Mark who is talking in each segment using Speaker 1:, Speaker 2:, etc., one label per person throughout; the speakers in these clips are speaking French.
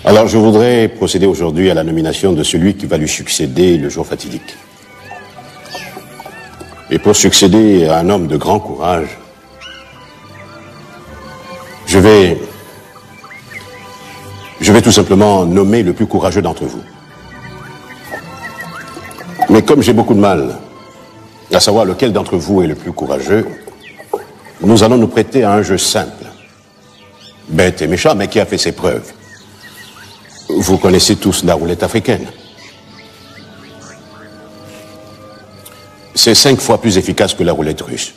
Speaker 1: Alors, je voudrais procéder aujourd'hui à la nomination de celui qui va lui succéder le jour fatidique. Et pour succéder à un homme de grand courage, je vais tout simplement nommer le plus courageux d'entre vous. Mais comme j'ai beaucoup de mal à savoir lequel d'entre vous est le plus courageux, nous allons nous prêter à un jeu simple, bête et méchant, mais qui a fait ses preuves. Vous connaissez tous la roulette africaine. C'est 5 fois plus efficace que la roulette russe.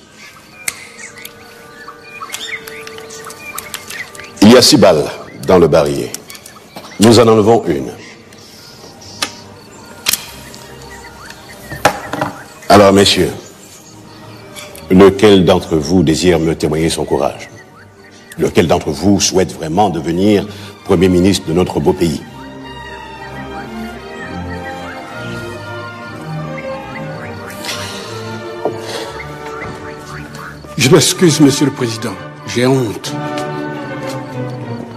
Speaker 1: Il y a 6 balles dans le barillet. Nous en enlevons une. Alors, messieurs, lequel d'entre vous désire me témoigner son courage? Lequel d'entre vous souhaite vraiment devenir Premier ministre de notre beau pays?
Speaker 2: Je m'excuse, Monsieur le Président. J'ai honte.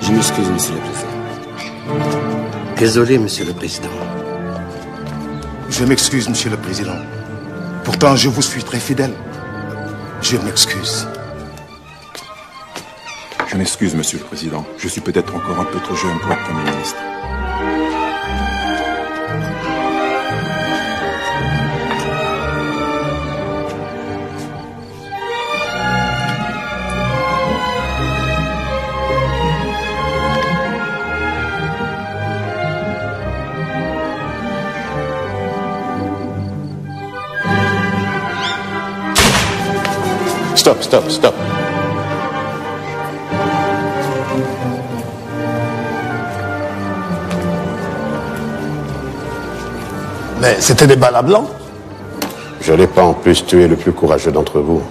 Speaker 3: Je m'excuse, Monsieur le Président. Désolé, Monsieur le Président.
Speaker 4: Je m'excuse, Monsieur le Président. Pourtant, je vous suis très fidèle. Je m'excuse.
Speaker 5: Je m'excuse, Monsieur le Président. Je suis peut-être encore un peu trop jeune pour être Premier ministre.
Speaker 1: Stop.
Speaker 4: Mais c'était des balles à blanc.
Speaker 1: Je n'ai pas en plus tué le plus courageux d'entre vous.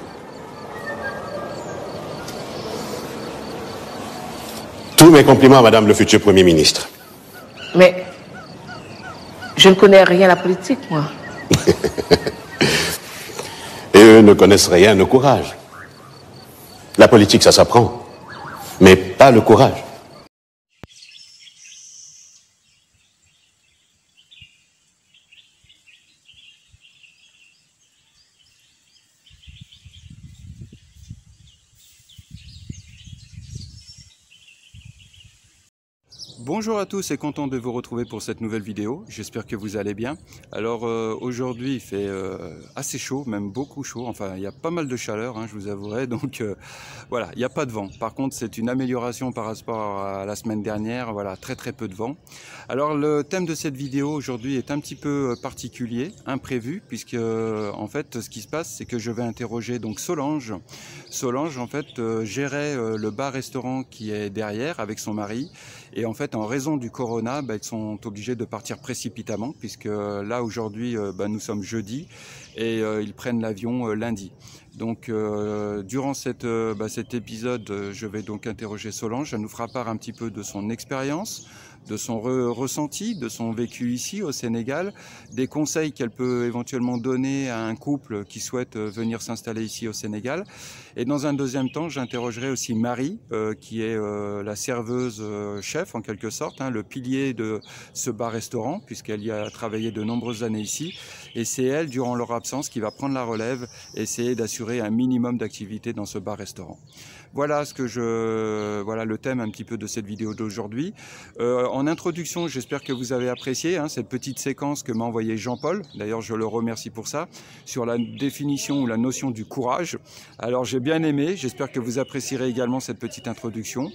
Speaker 1: Tous mes compliments à Madame le futur Premier ministre.
Speaker 6: Mais je ne connais rien à la politique, moi.
Speaker 1: Et eux ne connaissent rien au courage. La politique, ça s'apprend, mais pas le courage.
Speaker 7: Bonjour à tous et content de vous retrouver pour cette nouvelle vidéo, j'espère que vous allez bien. Alors aujourd'hui il fait assez chaud, même beaucoup chaud, enfin il y a pas mal de chaleur, je vous avouerai, donc voilà, il n'y a pas de vent. Par contre c'est une amélioration par rapport à la semaine dernière, voilà, très peu de vent. Alors le thème de cette vidéo aujourd'hui est un petit peu particulier, imprévu, puisque en fait ce qui se passe c'est que je vais interroger donc Solange. Solange en fait gérait le bar-restaurant qui est derrière avec son mari. Et en fait, en raison du corona, ils sont obligés de partir précipitamment, puisque là, aujourd'hui, nous sommes jeudi, et ils prennent l'avion lundi. Donc, durant cet épisode, je vais donc interroger Solange. Elle nous fera part un petit peu de son expérience, de son ressenti, de son vécu ici au Sénégal, des conseils qu'elle peut éventuellement donner à un couple qui souhaite venir s'installer ici au Sénégal. Et dans un deuxième temps, j'interrogerai aussi Marie, qui est la serveuse chef en quelque sorte, le pilier de ce bar-restaurant, puisqu'elle y a travaillé de nombreuses années ici. Et c'est elle, durant leur absence, qui va prendre la relève et essayer d'assurer un minimum d'activité dans ce bar-restaurant. Voilà le thème un petit peu de cette vidéo d'aujourd'hui. En introduction, j'espère que vous avez apprécié cette petite séquence que m'a envoyé Jean-Paul. D'ailleurs, je le remercie pour ça, sur la définition ou la notion du courage. Alors, j'ai bien aimé. J'espère que vous apprécierez également cette petite introduction.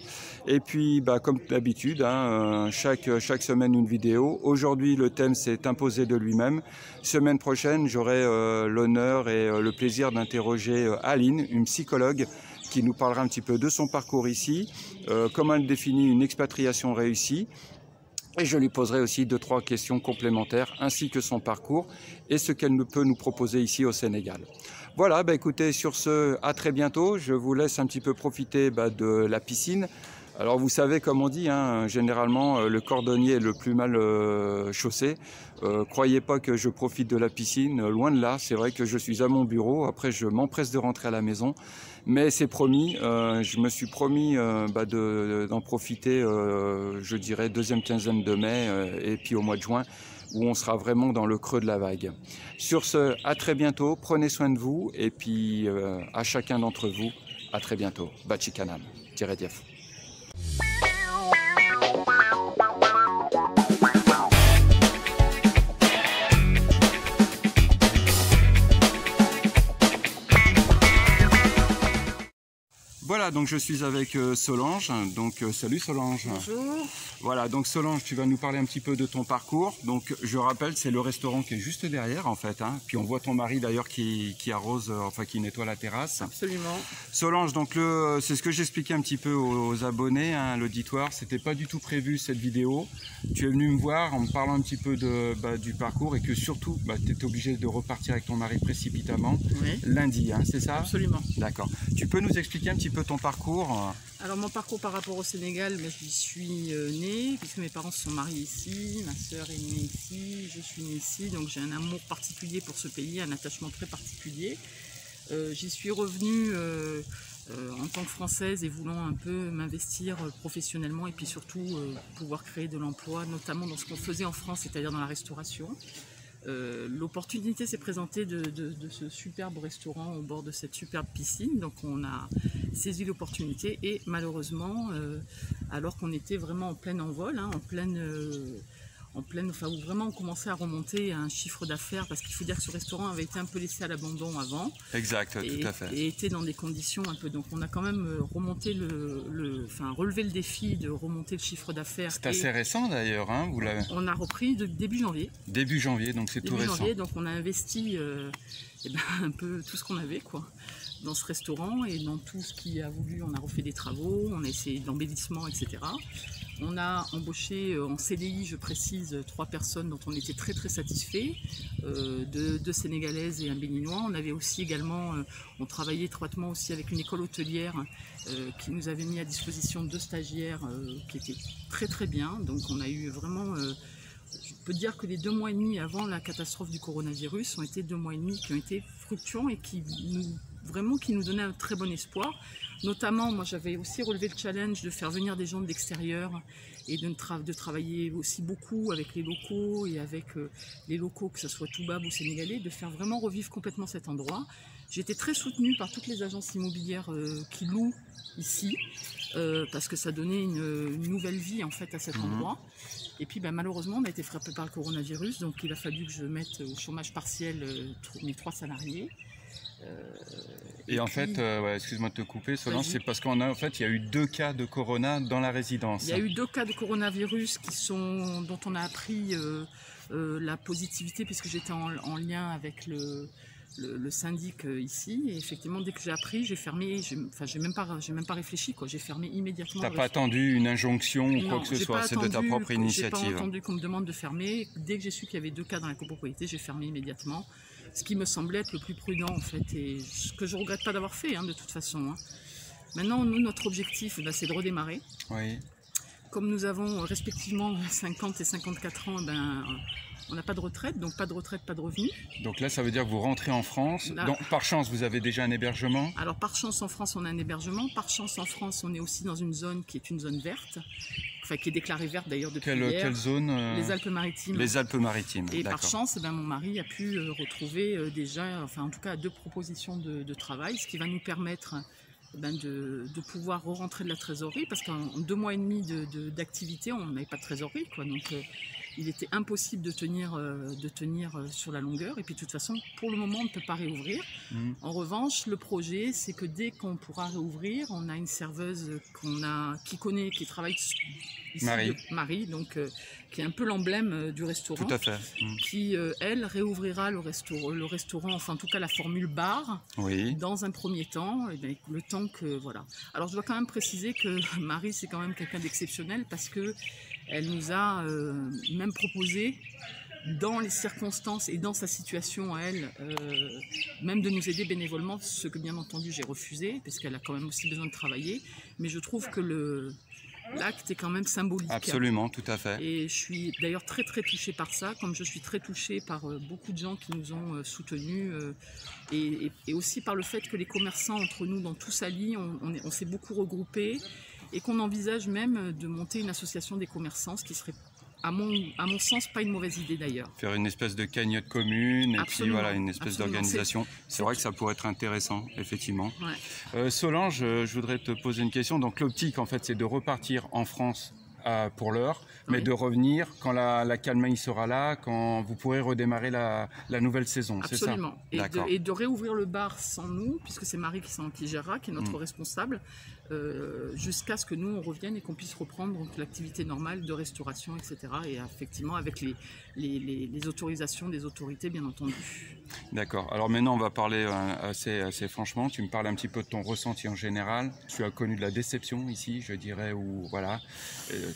Speaker 7: Et puis, comme d'habitude, chaque semaine une vidéo. Aujourd'hui, le thème s'est imposé de lui-même. Semaine prochaine, j'aurai l'honneur et le plaisir d'interroger Aline, une psychologue, qui nous parlera un petit peu de son parcours ici, comment elle définit une expatriation réussie. Et je lui poserai aussi 2-3 questions complémentaires, ainsi que son parcours et ce qu'elle peut nous proposer ici au Sénégal. Voilà, écoutez, sur ce, à très bientôt. Je vous laisse un petit peu profiter de la piscine. Alors vous savez, comme on dit, hein, généralement le cordonnier est le plus mal chaussé. Croyez pas que je profite de la piscine, loin de là. C'est vrai que je suis à mon bureau, après je m'empresse de rentrer à la maison. Mais c'est promis, je me suis promis d'en profiter, je dirais, deuxième quinzaine de mai et puis au mois de juin, où on sera vraiment dans le creux de la vague. Sur ce, à très bientôt, prenez soin de vous, et puis à chacun d'entre vous, à très bientôt. Bachikanam, Diaf. Voilà, donc je suis avec Solange. Donc salut Solange.
Speaker 6: Bonjour.
Speaker 7: Voilà, donc Solange, tu vas nous parler un petit peu de ton parcours. Donc je rappelle, c'est le restaurant qui est juste derrière en fait. Hein. Puis on voit ton mari d'ailleurs qui arrose, enfin qui nettoie la terrasse.
Speaker 6: Absolument.
Speaker 7: Solange, donc c'est ce que j'expliquais un petit peu aux abonnés, hein, l'auditoire. C'était pas du tout prévu cette vidéo. Tu es venu me voir en me parlant un petit peu du parcours et que surtout, tu étais obligé de repartir avec ton mari précipitamment lundi, hein, c'est ça?
Speaker 6: Absolument.
Speaker 7: D'accord. Tu peux nous expliquer un petit peu ton parcours?
Speaker 6: Alors mon parcours par rapport au Sénégal, j'y suis née, puisque mes parents se sont mariés ici, ma sœur est née ici, je suis née ici, donc j'ai un amour particulier pour ce pays, un attachement très particulier. J'y suis revenue en tant que Française et voulant un peu m'investir professionnellement et puis surtout pouvoir créer de l'emploi, notamment dans ce qu'on faisait en France, c'est-à-dire dans la restauration. L'opportunité s'est présentée de ce superbe restaurant au bord de cette superbe piscine, donc on a saisi l'opportunité et malheureusement, alors qu'on était vraiment en plein envol, hein, où vraiment on commençait à remonter à un chiffre d'affaires, parce qu'il faut dire que ce restaurant avait été un peu laissé à l'abandon avant.
Speaker 7: Exact, tout à fait.
Speaker 6: Et était dans des conditions un peu, donc on a quand même remonté relevé le défi de remonter le chiffre d'affaires.
Speaker 7: C'est assez récent d'ailleurs, hein, vous l'avez.
Speaker 6: On a repris début janvier.
Speaker 7: Début janvier, donc c'est tout récent. Janvier,
Speaker 6: donc on a investi un peu tout ce qu'on avait, quoi, dans ce restaurant et dans tout ce qui a voulu. On a refait des travaux, on a essayé d'embellissement, etc. On a embauché en CDI, je précise, 3 personnes dont on était très très satisfaits, 2 Sénégalaises et un Béninois. On avait aussi également, on travaillait étroitement aussi avec une école hôtelière qui nous avait mis à disposition 2 stagiaires qui étaient très très bien. Donc on a eu vraiment, je peux dire que les 2 mois et demi avant la catastrophe du coronavirus ont été 2 mois et demi qui ont été fructueux et qui nous donnaient un très bon espoir. Notamment, moi j'avais aussi relevé le challenge de faire venir des gens de l'extérieur et de travailler aussi beaucoup avec les locaux et avec les locaux, que ce soit Toubab ou sénégalais, de faire vraiment revivre complètement cet endroit. J'ai été très soutenue par toutes les agences immobilières qui louent ici, parce que ça donnait une nouvelle vie en fait à cet endroit. Et puis malheureusement on a été frappé par le coronavirus, donc il a fallu que je mette au chômage partiel mes 3 salariés.
Speaker 7: Et en fait, excuse-moi de te couper, Solange, c'est parce qu'en fait, il y a eu 2 cas de corona dans la résidence.
Speaker 6: Il y a eu 2 cas de coronavirus dont on a appris la positivité, puisque j'étais en lien avec le syndic ici. Et effectivement, dès que j'ai appris, j'ai fermé. J'ai même pas réfléchi, quoi. J'ai fermé immédiatement.
Speaker 7: T'as pas attendu une injonction ou quoi que ce soit, c'est de ta propre initiative.
Speaker 6: J'ai pas attendu qu'on me demande de fermer. Dès que j'ai su qu'il y avait 2 cas dans la copropriété, j'ai fermé immédiatement. Ce qui me semblait être le plus prudent en fait, et ce que je regrette pas d'avoir fait, hein, de toute façon. Hein. Maintenant, nous, notre objectif, c'est de redémarrer.
Speaker 7: Oui.
Speaker 6: Comme nous avons respectivement 50 et 54 ans, on n'a pas de retraite, donc pas de retraite, pas de revenus. Donc
Speaker 7: là, ça veut dire que vous rentrez en France.
Speaker 6: Là,
Speaker 7: donc, par chance, vous avez déjà un hébergement?
Speaker 6: Alors, par chance, en France, on a un hébergement. Par chance, en France, on est aussi dans une zone qui est une zone verte. Enfin, qui est déclarée verte d'ailleurs depuis hier.
Speaker 7: Quelle zone?
Speaker 6: Les Alpes-Maritimes.
Speaker 7: Les Alpes-Maritimes.
Speaker 6: Et par chance, mon mari a pu retrouver déjà, enfin en tout cas 2 propositions de travail, ce qui va nous permettre de pouvoir re-rentrer de la trésorerie, parce qu'en 2 mois et demi d'activité, on n'avait pas de trésorerie, quoi. Donc il était impossible de tenir sur la longueur. Et puis de toute façon, pour le moment, on ne peut pas réouvrir. En revanche, le projet, c'est que dès qu'on pourra réouvrir, on a une serveuse qui travaille ici, Marie, donc qui est un peu l'emblème du restaurant.
Speaker 7: Tout à fait.
Speaker 6: Qui, elle, réouvrira le restaurant, enfin en tout cas la formule bar, dans un premier temps, et le temps que, voilà. Alors je dois quand même préciser que Marie, c'est quand même quelqu'un d'exceptionnel, parce que elle nous a même proposé, dans les circonstances et dans sa situation à elle, même de nous aider bénévolement, ce que bien entendu j'ai refusé, puisqu'elle a quand même aussi besoin de travailler. Mais je trouve que l'acte est quand même symbolique.
Speaker 7: Absolument, tout à fait.
Speaker 6: Et je suis d'ailleurs très très touchée par ça, comme je suis très touchée par beaucoup de gens qui nous ont soutenus et aussi par le fait que les commerçants entre nous dans Tous Ali, on s'est beaucoup regroupés et qu'on envisage même de monter une association des commerçants, ce qui serait à mon sens pas une mauvaise idée d'ailleurs.
Speaker 7: Faire une espèce de cagnotte commune et
Speaker 6: Absolument,
Speaker 7: puis voilà, une espèce
Speaker 6: absolument.
Speaker 7: d'organisation. C'est vrai que ça pourrait être intéressant, effectivement.
Speaker 6: Ouais.
Speaker 7: Solange, je voudrais te poser une question. Donc l'optique, en fait, c'est de repartir en France pour l'heure, mais
Speaker 6: Oui.
Speaker 7: de revenir quand la calme sera là, quand vous pourrez redémarrer la nouvelle saison, c'est ça?
Speaker 6: Absolument.
Speaker 7: D'accord.
Speaker 6: Et de réouvrir le bar sans nous, puisque c'est Marie qui gérera, qui est notre responsable, jusqu'à ce que nous on revienne et qu'on puisse reprendre donc, l'activité normale de restauration, etc. Et effectivement avec les autorisations des autorités, bien entendu.
Speaker 7: D'accord. Alors maintenant, on va parler assez franchement. Tu me parles un petit peu de ton ressenti en général. Tu as connu de la déception ici, je dirais, ou voilà.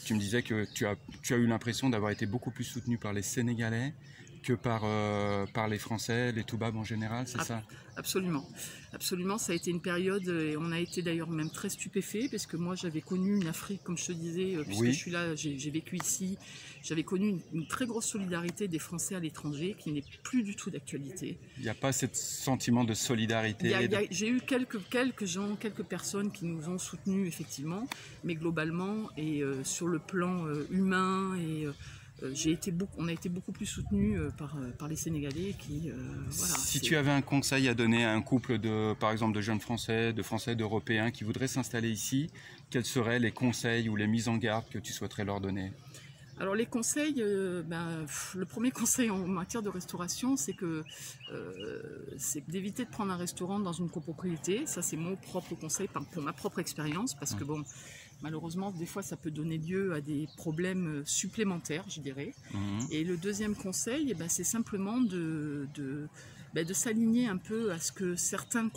Speaker 7: Tu me disais que tu as eu l'impression d'avoir été beaucoup plus soutenu par les Sénégalais que par les Français, les Toubabs en général, c'est ça?
Speaker 6: Absolument. Absolument, ça a été une période, et on a été d'ailleurs même très stupéfaits, parce que moi j'avais connu une Afrique, comme je te disais, puisque
Speaker 7: Oui.
Speaker 6: je suis là, j'ai vécu ici, j'avais connu une très grosse solidarité des Français à l'étranger, qui n'est plus du tout d'actualité.
Speaker 7: Il n'y a pas ce sentiment de solidarité.
Speaker 6: J'ai eu quelques gens, quelques personnes qui nous ont soutenus effectivement, mais globalement et sur le plan humain et on a été beaucoup plus soutenus par les Sénégalais qui voilà.
Speaker 7: Si tu avais un conseil à donner à un couple par exemple de jeunes Français, d'Européens qui voudraient s'installer ici, quels seraient les conseils ou les mises en garde que tu souhaiterais leur donner?
Speaker 6: Alors les conseils, le premier conseil en matière de restauration, c'est d'éviter de prendre un restaurant dans une copropriété. Ça c'est mon propre conseil pour ma propre expérience, parce que bon, malheureusement des fois ça peut donner lieu à des problèmes supplémentaires, je dirais. Et le deuxième conseil, c'est simplement de s'aligner un peu à ce que certains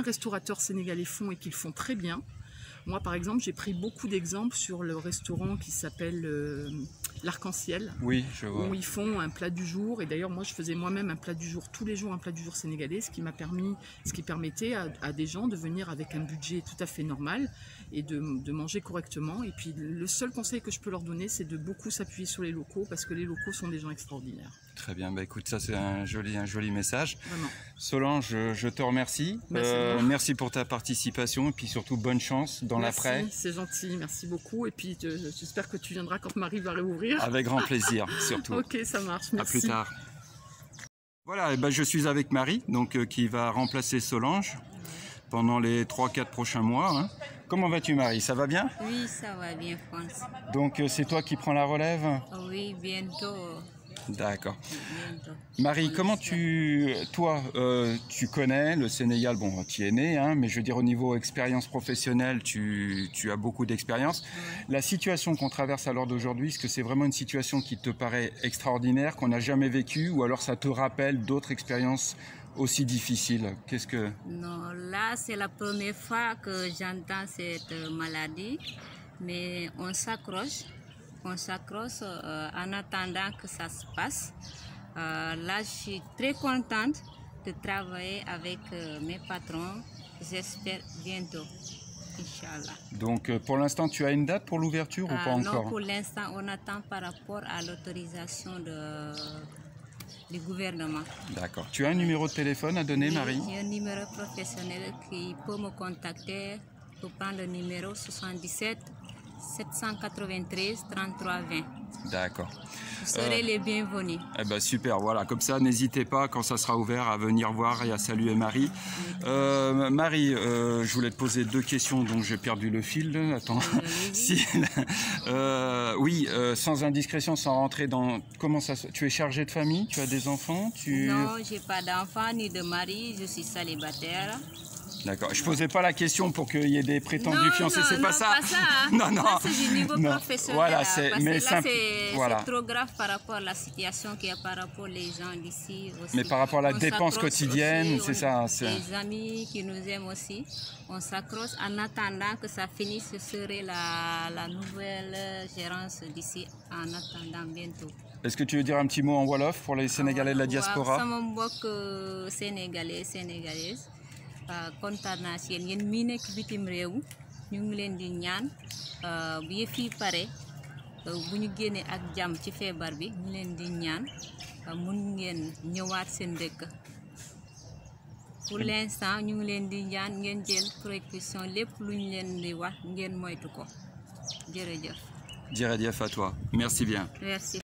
Speaker 6: restaurateurs sénégalais font et qu'ils font très bien. Moi, par exemple, j'ai pris beaucoup d'exemples sur le restaurant qui s'appelle l'Arc-en-Ciel.
Speaker 7: Oui, je vois.
Speaker 6: Où ils font un plat du jour. Et d'ailleurs, moi, je faisais moi-même un plat du jour, tous les jours, un plat du jour sénégalais, ce qui permettait à des gens de venir avec un budget tout à fait normal et de manger correctement. Et puis, le seul conseil que je peux leur donner, c'est de beaucoup s'appuyer sur les locaux, parce que les locaux sont des gens extraordinaires.
Speaker 7: Très bien, écoute, ça c'est un joli message.
Speaker 6: Vraiment.
Speaker 7: Solange, je te remercie. Merci pour ta participation et puis surtout bonne chance dans l'après.
Speaker 6: Merci, c'est gentil, merci beaucoup. Et puis j'espère que tu viendras quand Marie va réouvrir.
Speaker 7: Avec grand plaisir, surtout.
Speaker 6: Ok, ça marche, merci.
Speaker 7: À plus tard. Voilà, je suis avec Marie, donc qui va remplacer Solange pendant les 3-4 prochains mois. Hein. Comment vas-tu Marie? Ça va bien?
Speaker 8: Oui, ça va bien, France.
Speaker 7: Donc c'est toi qui prends la relève?
Speaker 8: Oui, bientôt.
Speaker 7: D'accord.
Speaker 8: Bientôt.
Speaker 7: Marie, comment tu connais le Sénégal, bon, tu y es né, hein, mais je veux dire au niveau expérience professionnelle, tu as beaucoup d'expérience. La situation qu'on traverse à l'heure d'aujourd'hui, est-ce que c'est vraiment une situation qui te paraît extraordinaire, qu'on n'a jamais vécue, ou alors ça te rappelle d'autres expériences aussi difficiles?
Speaker 8: Non, là, c'est la première fois que j'entends cette maladie, mais on s'accroche. En attendant que ça se passe. Là, je suis très contente de travailler avec mes patrons. J'espère bientôt, Inch'Allah.
Speaker 7: Donc, pour l'instant, tu as une date pour l'ouverture ou pas encore?
Speaker 8: Non, pour l'instant, on attend par rapport à l'autorisation du gouvernement.
Speaker 7: D'accord. Tu as un numéro de téléphone à donner,
Speaker 8: Oui,
Speaker 7: Marie?
Speaker 8: j'ai un numéro professionnel qui peut me contacter pour prendre le numéro 77 793 33 20.
Speaker 7: D'accord.
Speaker 8: Vous serez les bienvenus.
Speaker 7: Super, voilà, comme ça, n'hésitez pas quand ça sera ouvert à venir voir et à saluer Marie. Marie, je voulais te poser 2 questions dont j'ai perdu le fil. Attends. Sans indiscrétion, sans rentrer dans... Comment ça se... Tu es chargée de famille? Tu as des enfants?
Speaker 8: Non, j'ai pas d'enfant ni de mari, je suis célibataire.
Speaker 7: D'accord. Je posais pas la question pour qu'il y ait des prétendus fiancés, c'est pas ça.
Speaker 8: Non, c'est du niveau professionnel.
Speaker 7: Voilà,
Speaker 8: c'est trop grave par rapport à la situation qu'il y a par rapport aux gens d'ici aussi.
Speaker 7: Mais par rapport à la dépense quotidienne, c'est ça.
Speaker 8: Les amis qui nous aiment aussi, on s'accroche en attendant que ça finisse. Ce serait la nouvelle gérance d'ici en attendant bientôt.
Speaker 7: Est-ce que tu veux dire un petit mot en Wolof pour les Sénégalais de la diaspora?
Speaker 8: Sama mbokk sénégalais sénégalaises kontaan naa si yéen mii nekk bitim réew ñu ngi leen di ñaan bu yëf yi pare bu ñu génnee ak jàmm ci feebar bi ñu leen di ñaan mun ngeen ñëwaat seen dëkk. Pour l'instant ñu ngi leen di ñaan ngeen jël précaution lépp lu ñu leen di wax ngeen moytu ko jërëjëf.
Speaker 7: Jërëjëf à toi. Merci bien.
Speaker 8: Merci.